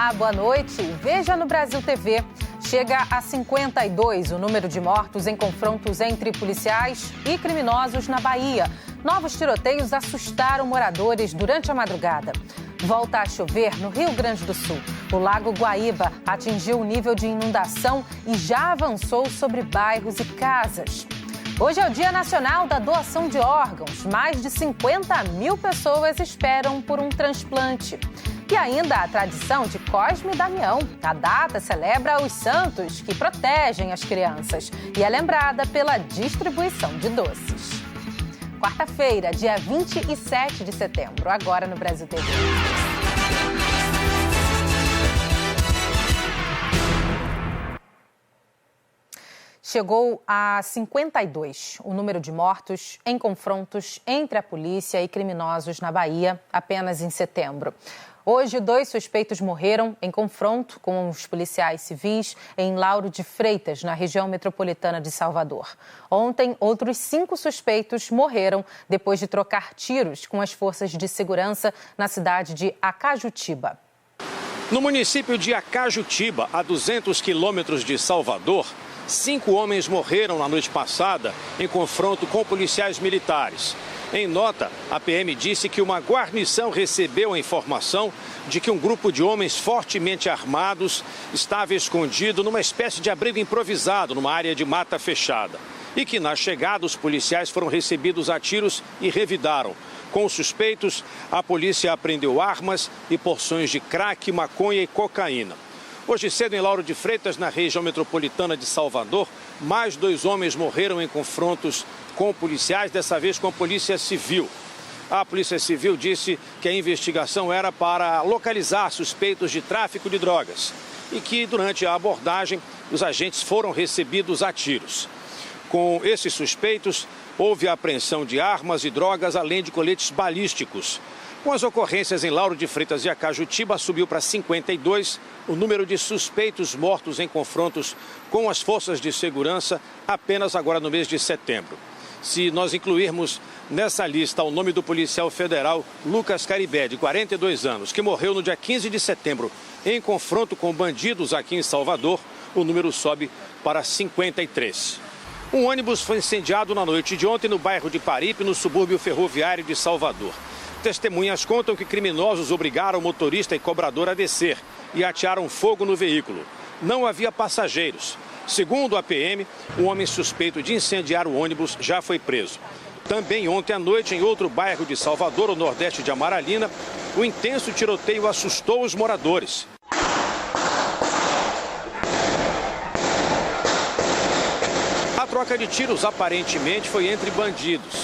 Olá, boa noite. Veja no Brasil TV. Chega a 52 o número de mortos em confrontos entre policiais e criminosos na Bahia. Novos tiroteios assustaram moradores durante a madrugada. Volta a chover no Rio Grande do Sul. O Lago Guaíba atingiu o nível de inundação e já avançou sobre bairros e casas. Hoje é o Dia Nacional da Doação de Órgãos. Mais de 50 mil pessoas esperam por um transplante. E ainda a tradição de Cosme e Damião. A data celebra os santos que protegem as crianças e é lembrada pela distribuição de doces. Quarta-feira, dia 27 de setembro, agora no Brasil TV. Chegou a 52 o número de mortos em confrontos entre a polícia e criminosos na Bahia, apenas em setembro. Hoje, 2 suspeitos morreram em confronto com os policiais civis em Lauro de Freitas, na região metropolitana de Salvador. Ontem, outros 5 suspeitos morreram depois de trocar tiros com as forças de segurança na cidade de Acajutiba. No município de Acajutiba, a 200 quilômetros de Salvador, 5 homens morreram na noite passada em confronto com policiais militares. Em nota, a PM disse que uma guarnição recebeu a informação de que um grupo de homens fortemente armados estava escondido numa espécie de abrigo improvisado numa área de mata fechada. E que na chegada os policiais foram recebidos a tiros e revidaram. Com os suspeitos, a polícia apreendeu armas e porções de crack, maconha e cocaína. Hoje cedo, em Lauro de Freitas, na região metropolitana de Salvador, mais 2 homens morreram em confrontos com policiais, dessa vez com a Polícia Civil. A Polícia Civil disse que a investigação era para localizar suspeitos de tráfico de drogas e que, durante a abordagem, os agentes foram recebidos a tiros. Com esses suspeitos, houve a apreensão de armas e drogas, além de coletes balísticos. Com as ocorrências em Lauro de Freitas e Acajutiba, subiu para 52 o número de suspeitos mortos em confrontos com as forças de segurança apenas agora no mês de setembro. Se nós incluirmos nessa lista o nome do policial federal Lucas Caribé, de 42 anos, que morreu no dia 15 de setembro em confronto com bandidos aqui em Salvador, o número sobe para 53. Um ônibus foi incendiado na noite de ontem no bairro de Paripe, no subúrbio ferroviário de Salvador. Testemunhas contam que criminosos obrigaram o motorista e cobrador a descer e atearam fogo no veículo. Não havia passageiros. Segundo a PM, um homem suspeito de incendiar o ônibus já foi preso. Também ontem à noite, em outro bairro de Salvador, o nordeste de Amaralina, o intenso tiroteio assustou os moradores. A troca de tiros aparentemente foi entre bandidos.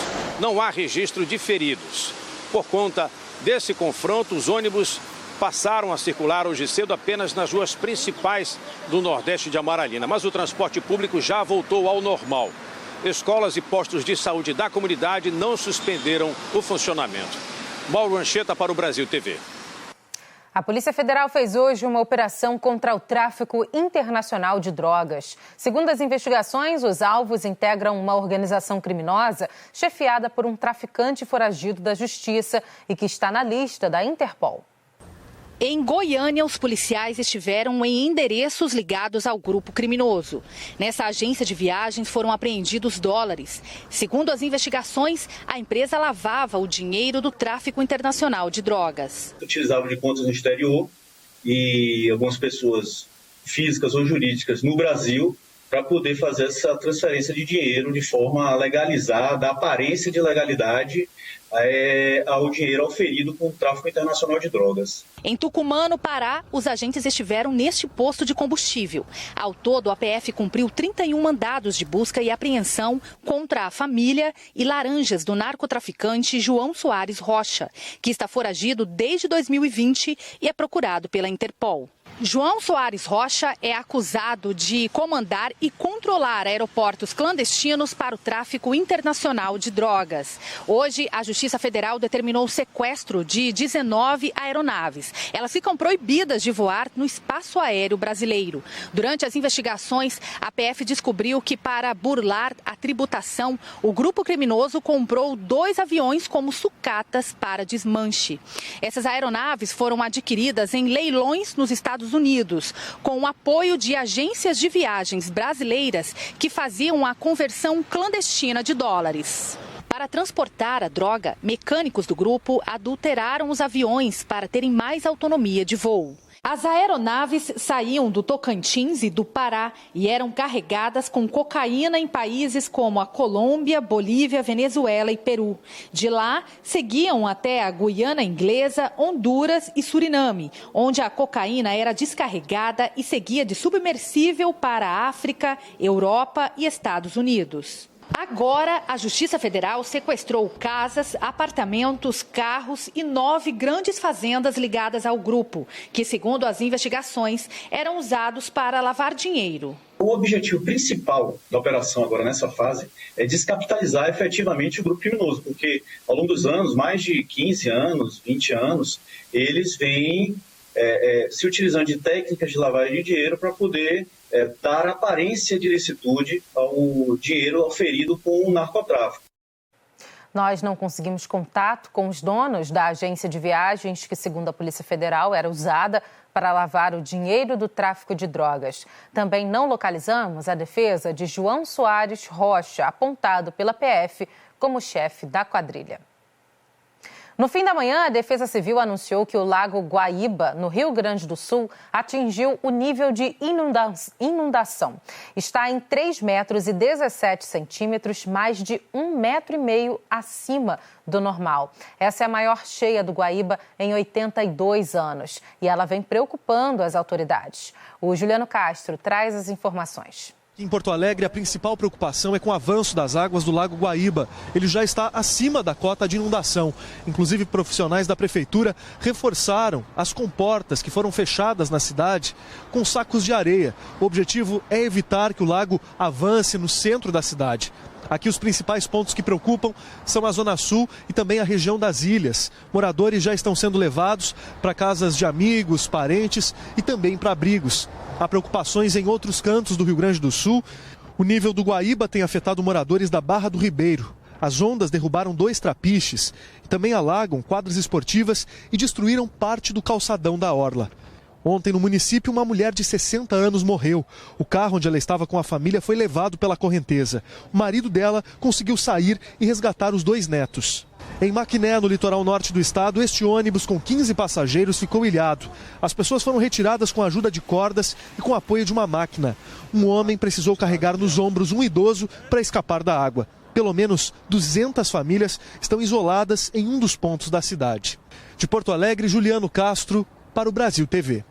Não há registro de feridos. Por conta desse confronto, os ônibus passaram a circular hoje cedo apenas nas ruas principais do nordeste de Amaralina. Mas o transporte público já voltou ao normal. Escolas e postos de saúde da comunidade não suspenderam o funcionamento. Mauro Ancheta para o Brasil TV. A Polícia Federal fez hoje uma operação contra o tráfico internacional de drogas. Segundo as investigações, os alvos integram uma organização criminosa chefiada por um traficante foragido da Justiça e que está na lista da Interpol. Em Goiânia, os policiais estiveram em endereços ligados ao grupo criminoso. Nessa agência de viagens foram apreendidos dólares. Segundo as investigações, a empresa lavava o dinheiro do tráfico internacional de drogas. Utilizavam de contas no exterior e algumas pessoas físicas ou jurídicas no Brasil para poder fazer essa transferência de dinheiro de forma a legalizar, dar aparência de legalidade ao dinheiro auferido com o tráfico internacional de drogas. Em Tucumã, no Pará, os agentes estiveram neste posto de combustível. Ao todo, a PF cumpriu 31 mandados de busca e apreensão contra a família e laranjas do narcotraficante João Soares Rocha, que está foragido desde 2020 e é procurado pela Interpol. João Soares Rocha é acusado de comandar e controlar aeroportos clandestinos para o tráfico internacional de drogas. Hoje, a Justiça Federal determinou o sequestro de 19 aeronaves. Elas ficam proibidas de voar no espaço aéreo brasileiro. Durante as investigações, a PF descobriu que, para burlar a tributação, o grupo criminoso comprou 2 aviões como sucatas para desmanche. Essas aeronaves foram adquiridas em leilões nos Estados Unidos, com o apoio de agências de viagens brasileiras que faziam a conversão clandestina de dólares. Para transportar a droga, mecânicos do grupo adulteraram os aviões para terem mais autonomia de voo. As aeronaves saíam do Tocantins e do Pará e eram carregadas com cocaína em países como a Colômbia, Bolívia, Venezuela e Peru. De lá, seguiam até a Guiana Inglesa, Honduras e Suriname, onde a cocaína era descarregada e seguia de submersível para a África, Europa e Estados Unidos. Agora, a Justiça Federal sequestrou casas, apartamentos, carros e 9 grandes fazendas ligadas ao grupo, que, segundo as investigações, eram usados para lavar dinheiro. O objetivo principal da operação agora nessa fase é descapitalizar efetivamente o grupo criminoso, porque ao longo dos anos, mais de 15 anos, 20 anos, eles vêm se utilizando de técnicas de lavagem de dinheiro para poder dar aparência de licitude ao dinheiro oferido com o narcotráfico. Nós não conseguimos contato com os donos da agência de viagens que, segundo a Polícia Federal, era usada para lavar o dinheiro do tráfico de drogas. Também não localizamos a defesa de João Soares Rocha, apontado pela PF como chefe da quadrilha. No fim da manhã, a Defesa Civil anunciou que o Lago Guaíba, no Rio Grande do Sul, atingiu o nível de inundação. Está em 3,17 metros, mais de 1,5 metro acima do normal. Essa é a maior cheia do Guaíba em 82 anos e ela vem preocupando as autoridades. O Juliano Castro traz as informações. Em Porto Alegre, a principal preocupação é com o avanço das águas do Lago Guaíba. Ele já está acima da cota de inundação. Inclusive, profissionais da prefeitura reforçaram as comportas que foram fechadas na cidade com sacos de areia. O objetivo é evitar que o lago avance no centro da cidade. Aqui os principais pontos que preocupam são a Zona Sul e também a região das ilhas. Moradores já estão sendo levados para casas de amigos, parentes e também para abrigos. Há preocupações em outros cantos do Rio Grande do Sul. O nível do Guaíba tem afetado moradores da Barra do Ribeiro. As ondas derrubaram 2 trapiches e também alagam quadras esportivas e destruíram parte do calçadão da orla. Ontem, no município, uma mulher de 60 anos morreu. O carro onde ela estava com a família foi levado pela correnteza. O marido dela conseguiu sair e resgatar os 2 netos. Em Maquiné, no litoral norte do estado, este ônibus com 15 passageiros ficou ilhado. As pessoas foram retiradas com a ajuda de cordas e com o apoio de uma máquina. Um homem precisou carregar nos ombros um idoso para escapar da água. Pelo menos 200 famílias estão isoladas em um dos pontos da cidade. De Porto Alegre, Juliano Castro, para o Brasil TV.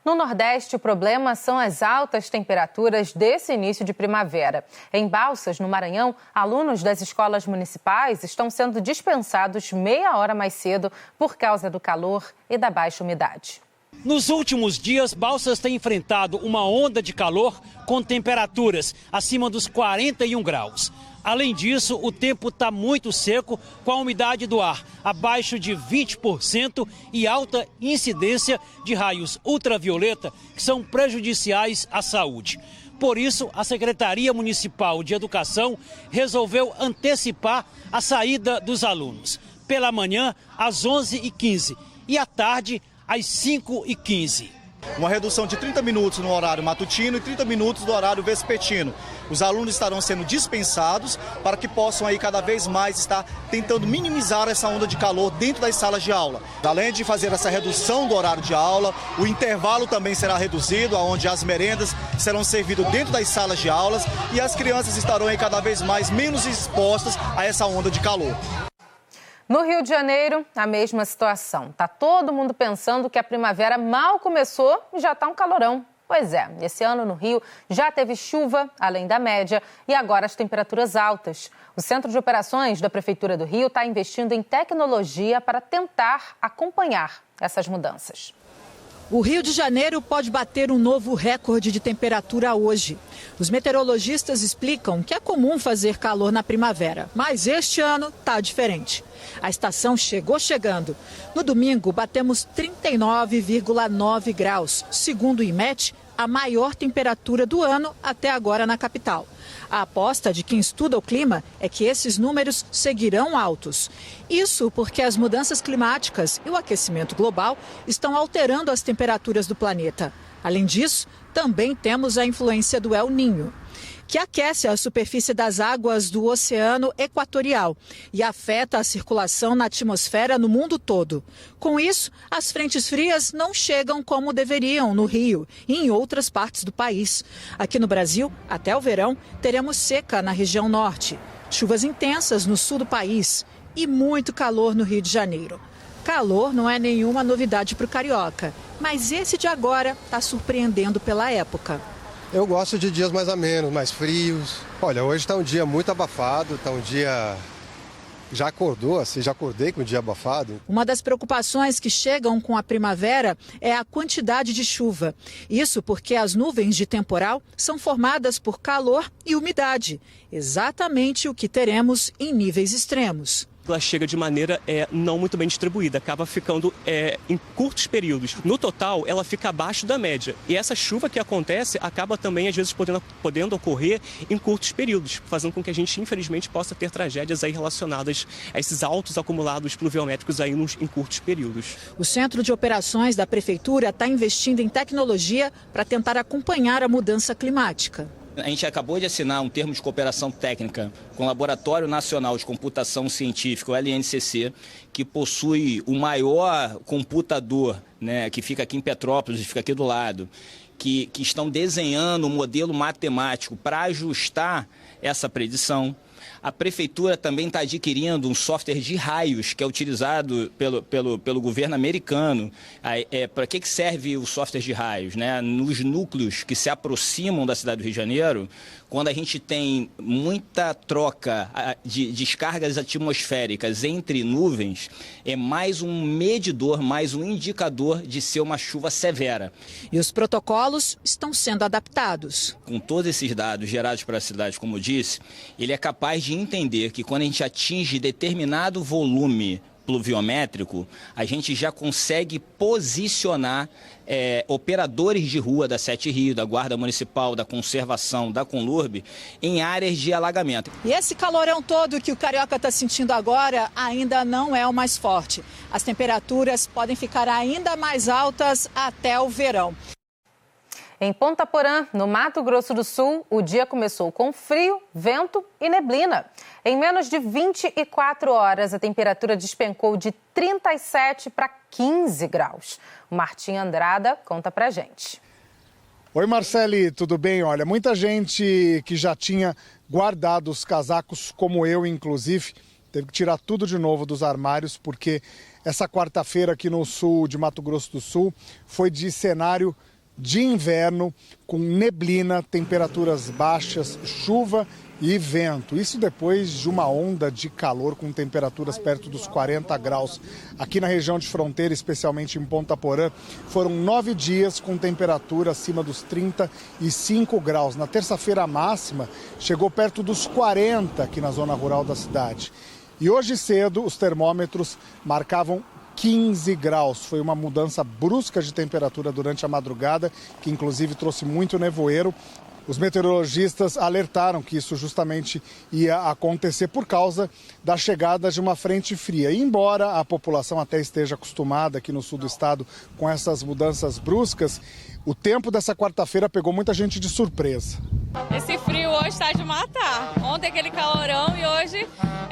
No Nordeste, o problema são as altas temperaturas desse início de primavera. Em Balsas, no Maranhão, alunos das escolas municipais estão sendo dispensados meia hora mais cedo por causa do calor e da baixa umidade. Nos últimos dias, Balsas tem enfrentado uma onda de calor com temperaturas acima dos 41 graus. Além disso, o tempo está muito seco, com a umidade do ar abaixo de 20% e alta incidência de raios ultravioleta que são prejudiciais à saúde. Por isso, a Secretaria Municipal de Educação resolveu antecipar a saída dos alunos. Pela manhã, às 11h15 e à tarde, às 5h15. Uma redução de 30 minutos no horário matutino e 30 minutos no horário vespertino. Os alunos estarão sendo dispensados para que possam aí cada vez mais estar tentando minimizar essa onda de calor dentro das salas de aula. Além de fazer essa redução do horário de aula, o intervalo também será reduzido, onde as merendas serão servidas dentro das salas de aulas e as crianças estarão aí cada vez mais menos expostas a essa onda de calor. No Rio de Janeiro, a mesma situação. Tá todo mundo pensando que a primavera mal começou e já tá um calorão. Pois é, esse ano no Rio já teve chuva, além da média, e agora as temperaturas altas. O Centro de Operações da Prefeitura do Rio está investindo em tecnologia para tentar acompanhar essas mudanças. O Rio de Janeiro pode bater um novo recorde de temperatura hoje. Os meteorologistas explicam que é comum fazer calor na primavera, mas este ano está diferente. A estação chegou chegando. No domingo, batemos 39,9 graus, segundo o IMET, a maior temperatura do ano até agora na capital. A aposta de quem estuda o clima é que esses números seguirão altos. Isso porque as mudanças climáticas e o aquecimento global estão alterando as temperaturas do planeta. Além disso, também temos a influência do El Niño, que aquece a superfície das águas do Oceano Equatorial e afeta a circulação na atmosfera no mundo todo. Com isso, as frentes frias não chegam como deveriam no Rio e em outras partes do país. Aqui no Brasil, até o verão, teremos seca na região norte, chuvas intensas no sul do país e muito calor no Rio de Janeiro. Calor não é nenhuma novidade para o carioca, mas esse de agora está surpreendendo pela época. Eu gosto de dias mais amenos, mais frios. Olha, hoje está um dia muito abafado, está um dia... Já acordou, assim, já acordei com um dia abafado. Uma das preocupações que chegam com a primavera é a quantidade de chuva. Isso porque as nuvens de temporal são formadas por calor e umidade. Exatamente o que teremos em níveis extremos. Ela chega de maneira não muito bem distribuída, acaba ficando em curtos períodos. No total, ela fica abaixo da média. E essa chuva que acontece acaba também, às vezes, podendo ocorrer em curtos períodos, fazendo com que a gente, infelizmente, possa ter tragédias aí relacionadas a esses altos acumulados pluviométricos aí em curtos períodos. O Centro de Operações da Prefeitura está investindo em tecnologia para tentar acompanhar a mudança climática. A gente acabou de assinar um termo de cooperação técnica com o Laboratório Nacional de Computação Científica, o LNCC, que possui o maior computador, né, que fica aqui em Petrópolis, fica aqui do lado, que estão desenhando um modelo matemático para ajustar essa predição. A Prefeitura também está adquirindo um software de raios que é utilizado pelo governo americano. Para que serve o software de raios? Né? Nos núcleos que se aproximam da cidade do Rio de Janeiro, quando a gente tem muita troca de descargas atmosféricas entre nuvens, é mais um medidor, mais um indicador de ser uma chuva severa. E os protocolos estão sendo adaptados. Com todos esses dados gerados para a cidade, como eu disse, ele é capaz de entender que quando a gente atinge determinado volume pluviométrico, a gente já consegue posicionar operadores de rua da Sete Rio, da Guarda Municipal, da Conservação, da Conlurb, em áreas de alagamento. E esse calorão todo que o carioca está sentindo agora ainda não é o mais forte. As temperaturas podem ficar ainda mais altas até o verão. Em Ponta Porã, no Mato Grosso do Sul, o dia começou com frio, vento e neblina. Em menos de 24 horas, a temperatura despencou de 37 para 15 graus. O Martim Andrada conta pra gente. Oi, Marcele, tudo bem? Olha, muita gente que já tinha guardado os casacos, como eu, inclusive, teve que tirar tudo de novo dos armários, porque essa quarta-feira aqui no sul de Mato Grosso do Sul foi de cenário de inverno, com neblina, temperaturas baixas, chuva e vento. Isso depois de uma onda de calor com temperaturas perto dos 40 graus. Aqui na região de fronteira, especialmente em Ponta Porã, foram 9 dias com temperatura acima dos 35 graus. Na terça-feira, a máxima chegou perto dos 40 aqui na zona rural da cidade. E hoje cedo, os termômetros marcavam 15 graus. Foi uma mudança brusca de temperatura durante a madrugada, que inclusive trouxe muito nevoeiro. Os meteorologistas alertaram que isso justamente ia acontecer por causa da chegada de uma frente fria. E embora a população até esteja acostumada aqui no sul do estado com essas mudanças bruscas, o tempo dessa quarta-feira pegou muita gente de surpresa. Esse frio hoje está de matar. Ontem aquele calorão e hoje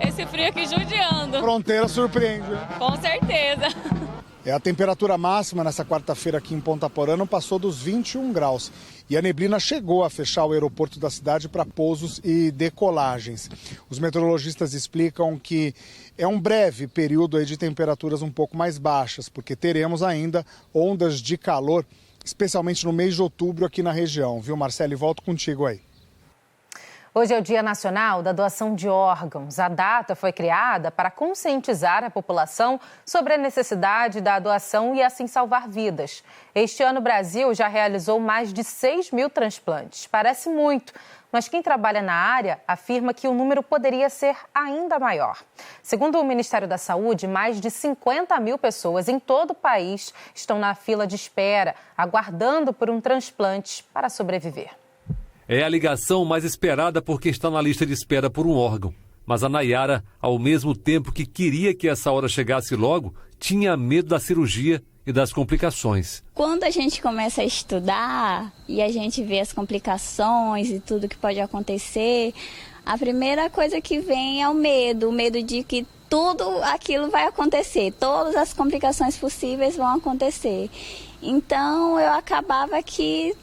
esse frio aqui judiando. Fronteira surpreende, né? Com certeza. A temperatura máxima nessa quarta-feira aqui em Ponta Porã não passou dos 21 graus. E a neblina chegou a fechar o aeroporto da cidade para pousos e decolagens. Os meteorologistas explicam que é um breve período aí de temperaturas um pouco mais baixas, porque teremos ainda ondas de calor, especialmente no mês de outubro aqui na região. Viu, Marcelo? Volto contigo aí. Hoje é o Dia Nacional da Doação de Órgãos. A data foi criada para conscientizar a população sobre a necessidade da doação e assim salvar vidas. Este ano o Brasil já realizou mais de 6 mil transplantes. Parece muito, mas quem trabalha na área afirma que o número poderia ser ainda maior. Segundo o Ministério da Saúde, mais de 50 mil pessoas em todo o país estão na fila de espera, aguardando por um transplante para sobreviver. É a ligação mais esperada por quem está na lista de espera por um órgão. Mas a Nayara, ao mesmo tempo que queria que essa hora chegasse logo, tinha medo da cirurgia e das complicações. Quando a gente começa a estudar e a gente vê as complicações e tudo que pode acontecer, a primeira coisa que vem é o medo de que tudo aquilo vai acontecer, todas as complicações possíveis vão acontecer. Então eu acabava que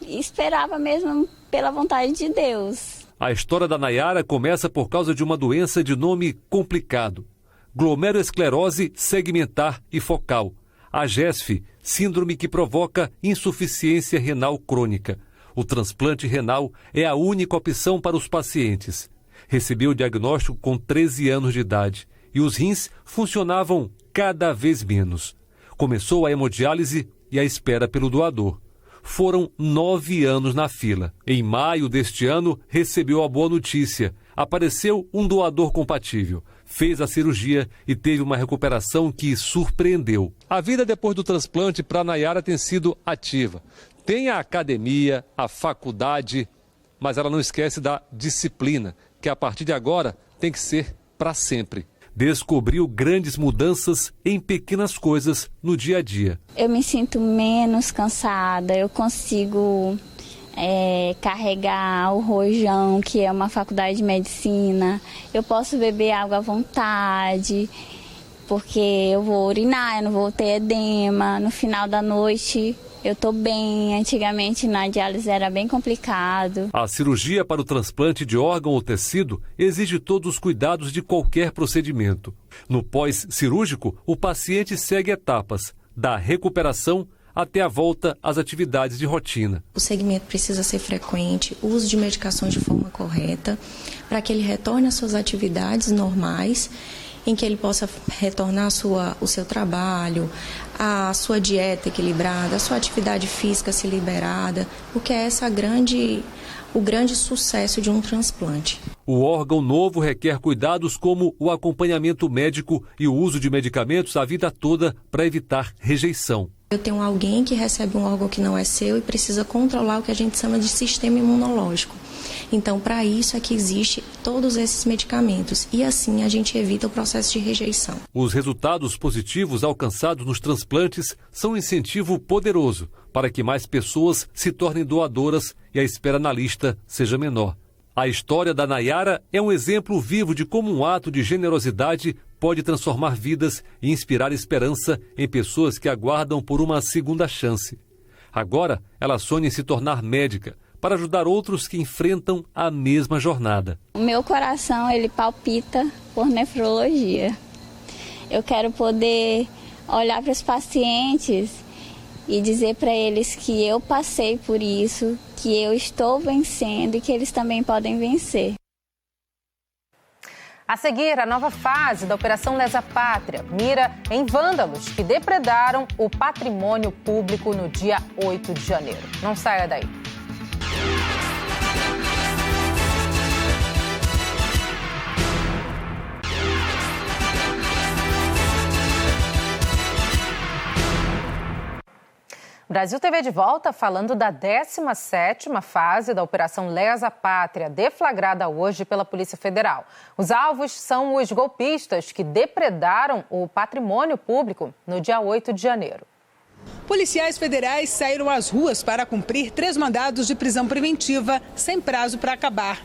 esperava mesmo pela vontade de Deus. A história da Nayara começa por causa de uma doença de nome complicado: glomeruloesclerose segmentar e focal, a GESF, síndrome que provoca insuficiência renal crônica. O transplante renal é a única opção para os pacientes. Recebeu o diagnóstico com 13 anos de idade e os rins funcionavam cada vez menos. Começou a hemodiálise e a espera pelo doador. Foram 9 anos na fila. Em maio deste ano, recebeu a boa notícia. Apareceu um doador compatível. Fez a cirurgia e teve uma recuperação que surpreendeu. A vida depois do transplante para a Nayara tem sido ativa. Tem a academia, a faculdade, mas ela não esquece da disciplina, que a partir de agora tem que ser para sempre. Descobriu grandes mudanças em pequenas coisas no dia a dia. Eu me sinto menos cansada, eu consigo carregar o rojão, que é uma faculdade de medicina. Eu posso beber água à vontade, porque eu vou urinar, eu não vou ter edema. No final da noite eu estou bem. Antigamente na diálise era bem complicado. A cirurgia para o transplante de órgão ou tecido exige todos os cuidados de qualquer procedimento. No pós-cirúrgico, o paciente segue etapas, da recuperação até a volta às atividades de rotina. O segmento precisa ser frequente, o uso de medicações de forma correta, para que ele retorne às suas atividades normais, em que ele possa retornar o seu trabalho, a sua dieta equilibrada, a sua atividade física se liberada, porque é o grande sucesso de um transplante. O órgão novo requer cuidados como o acompanhamento médico e o uso de medicamentos a vida toda para evitar rejeição. Eu tenho alguém que recebe um órgão que não é seu e precisa controlar o que a gente chama de sistema imunológico. Então, para isso é que existem todos esses medicamentos e assim a gente evita o processo de rejeição. Os resultados positivos alcançados nos transplantes são um incentivo poderoso para que mais pessoas se tornem doadoras e a espera na lista seja menor. A história da Nayara é um exemplo vivo de como um ato de generosidade pode transformar vidas e inspirar esperança em pessoas que aguardam por uma segunda chance. Agora, ela sonha em se tornar médica para ajudar outros que enfrentam a mesma jornada. O meu coração, ele palpita por nefrologia. Eu quero poder olhar para os pacientes e dizer para eles que eu passei por isso, que eu estou vencendo e que eles também podem vencer. A seguir, a nova fase da Operação Lesa Pátria mira em vândalos que depredaram o patrimônio público no dia 8 de janeiro. Não saia daí. Brasil TV de volta falando da 17ª fase da Operação Lesa Pátria, deflagrada hoje pela Polícia Federal. Os alvos são os golpistas que depredaram o patrimônio público no dia 8 de janeiro. Policiais federais saíram às ruas para cumprir 3 mandados de prisão preventiva sem prazo para acabar.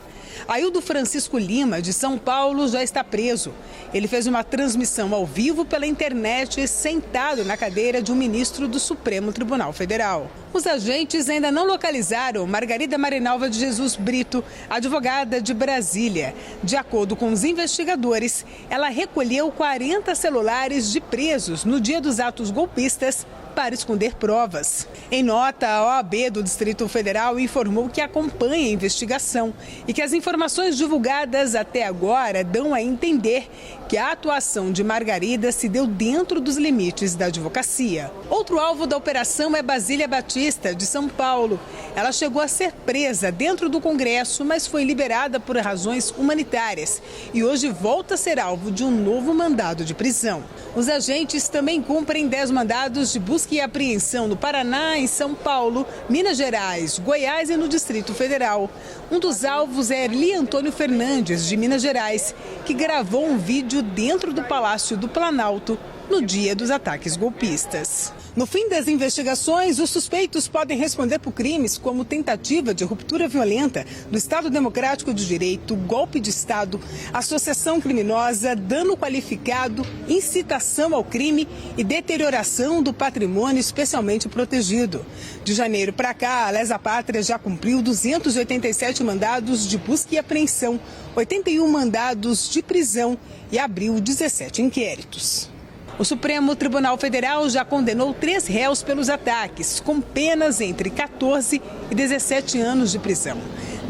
Aildo Francisco Lima, de São Paulo, já está preso. Ele fez uma transmissão ao vivo pela internet, sentado na cadeira de um ministro do Supremo Tribunal Federal. Os agentes ainda não localizaram Margarida Marinalva de Jesus Brito, advogada de Brasília. De acordo com os investigadores, ela recolheu 40 celulares de presos no dia dos atos golpistas para esconder provas. Em nota, a OAB do Distrito Federal informou que acompanha a investigação e que as informações divulgadas até agora dão a entender que a atuação de Margarida se deu dentro dos limites da advocacia. Outro alvo da operação é Basília Batista, de São Paulo. Ela chegou a ser presa dentro do Congresso, mas foi liberada por razões humanitárias e hoje volta a ser alvo de um novo mandado de prisão. Os agentes também cumprem 10 mandados de busca e apreensão no Paraná, em São Paulo, Minas Gerais, Goiás e no Distrito Federal. Um dos alvos é Erli Antônio Fernandes, de Minas Gerais, que gravou um vídeo dentro do Palácio do Planalto no dia dos ataques golpistas. No fim das investigações, os suspeitos podem responder por crimes como tentativa de ruptura violenta do Estado Democrático de Direito, golpe de Estado, associação criminosa, dano qualificado, incitação ao crime e deterioração do patrimônio especialmente protegido. De janeiro para cá, a Lesa Pátria já cumpriu 287 mandados de busca e apreensão, 81 mandados de prisão e abriu 17 inquéritos. O Supremo Tribunal Federal já condenou 3 réus pelos ataques, com penas entre 14 e 17 anos de prisão.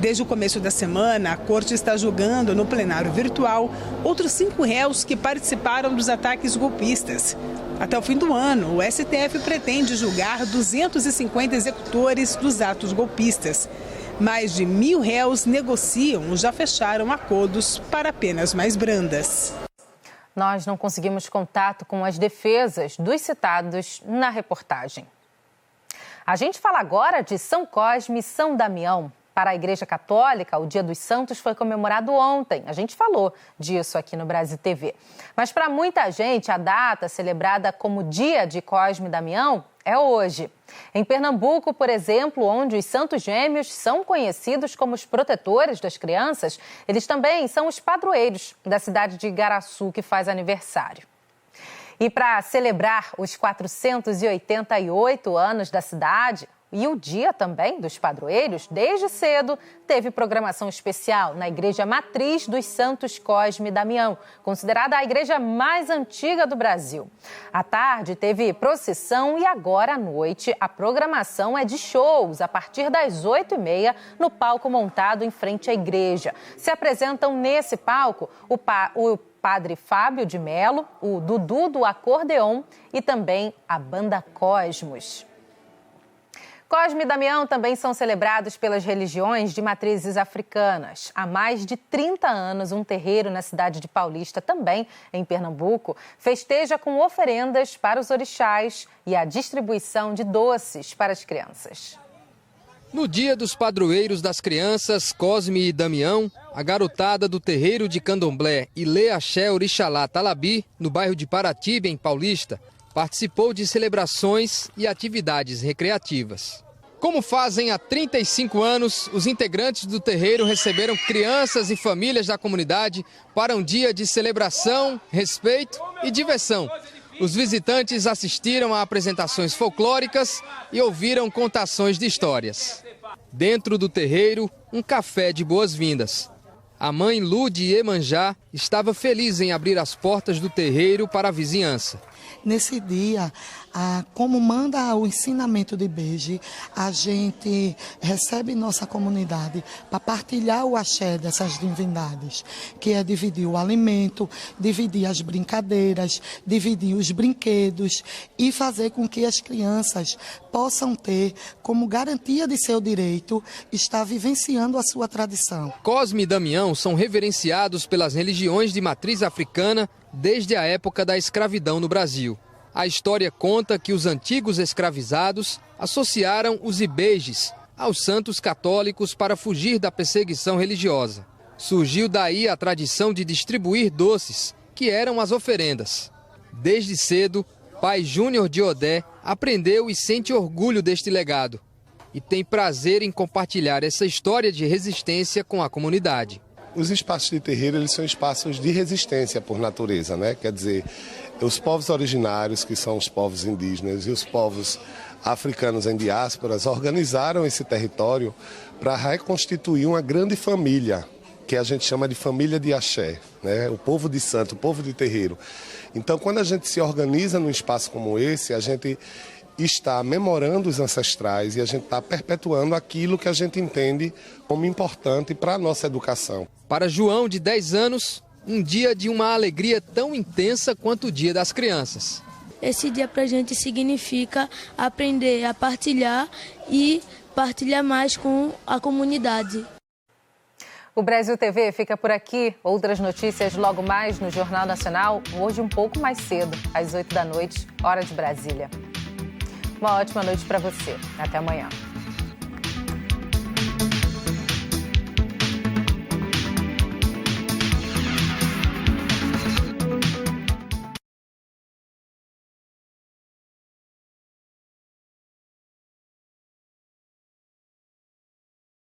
Desde o começo da semana, a Corte está julgando no plenário virtual outros 5 réus que participaram dos ataques golpistas. Até o fim do ano, o STF pretende julgar 250 executores dos atos golpistas. Mais de 1.000 réus negociam ou já fecharam acordos para penas mais brandas. Nós não conseguimos contato com as defesas dos citados na reportagem. A gente fala agora de São Cosme e São Damião. Para a Igreja Católica, o Dia dos Santos foi comemorado ontem. A gente falou disso aqui no Brasil TV. Mas para muita gente, a data celebrada como Dia de Cosme e Damião é hoje. Em Pernambuco, por exemplo, onde os santos gêmeos são conhecidos como os protetores das crianças, eles também são os padroeiros da cidade de Igaraçu, que faz aniversário. E para celebrar os 488 anos da cidade e o dia também dos padroeiros, desde cedo teve programação especial na Igreja Matriz dos Santos Cosme e Damião, considerada a igreja mais antiga do Brasil. À tarde teve procissão e agora à noite a programação é de shows a partir das 8h30 no palco montado em frente à igreja. Se apresentam nesse palco o Padre Fábio de Melo, o Dudu do acordeon e também a Banda Cosmos. Cosme e Damião também são celebrados pelas religiões de matrizes africanas. Há mais de 30 anos, um terreiro na cidade de Paulista, também em Pernambuco, festeja com oferendas para os orixás e a distribuição de doces para as crianças. No dia dos padroeiros das crianças, Cosme e Damião, a garotada do terreiro de Candomblé Ilê Axé Orixalá Talabi, no bairro de Paratiba, em Paulista, participou de celebrações e atividades recreativas. Como fazem há 35 anos, os integrantes do terreiro receberam crianças e famílias da comunidade para um dia de celebração, respeito e diversão. Os visitantes assistiram a apresentações folclóricas e ouviram contações de histórias. Dentro do terreiro, um café de boas-vindas. A mãe Lude Iemanjá estava feliz em abrir as portas do terreiro para a vizinhança. Nesse dia, como manda o ensinamento de Beji, a gente recebe nossa comunidade para partilhar o axé dessas divindades, que é dividir o alimento, dividir as brincadeiras, dividir os brinquedos e fazer com que as crianças possam ter como garantia de seu direito estar vivenciando a sua tradição. Cosme e Damião são reverenciados pelas religiões de matriz africana desde a época da escravidão no Brasil. A história conta que os antigos escravizados associaram os ibejes aos santos católicos para fugir da perseguição religiosa. Surgiu daí a tradição de distribuir doces, que eram as oferendas. Desde cedo, pai Júnior de Odé aprendeu e sente orgulho deste legado. E tem prazer em compartilhar essa história de resistência com a comunidade. Os espaços de terreiro, eles são espaços de resistência por natureza, né? Quer dizer, os povos originários, que são os povos indígenas, e os povos africanos em diásporas, organizaram esse território para reconstituir uma grande família, que a gente chama de família de axé, né? O povo de santo, o povo de terreiro. Então, quando a gente se organiza num espaço como esse, a gente está memorando os ancestrais e a gente está perpetuando aquilo que a gente entende como importante para a nossa educação. Para João, de 10 anos, um dia de uma alegria tão intensa quanto o Dia das Crianças. Esse dia para a gente significa aprender a partilhar e partilhar mais com a comunidade. O Brasil TV fica por aqui. Outras notícias logo mais no Jornal Nacional, hoje um pouco mais cedo, às 8 da noite, hora de Brasília. Uma ótima noite para você. Até amanhã.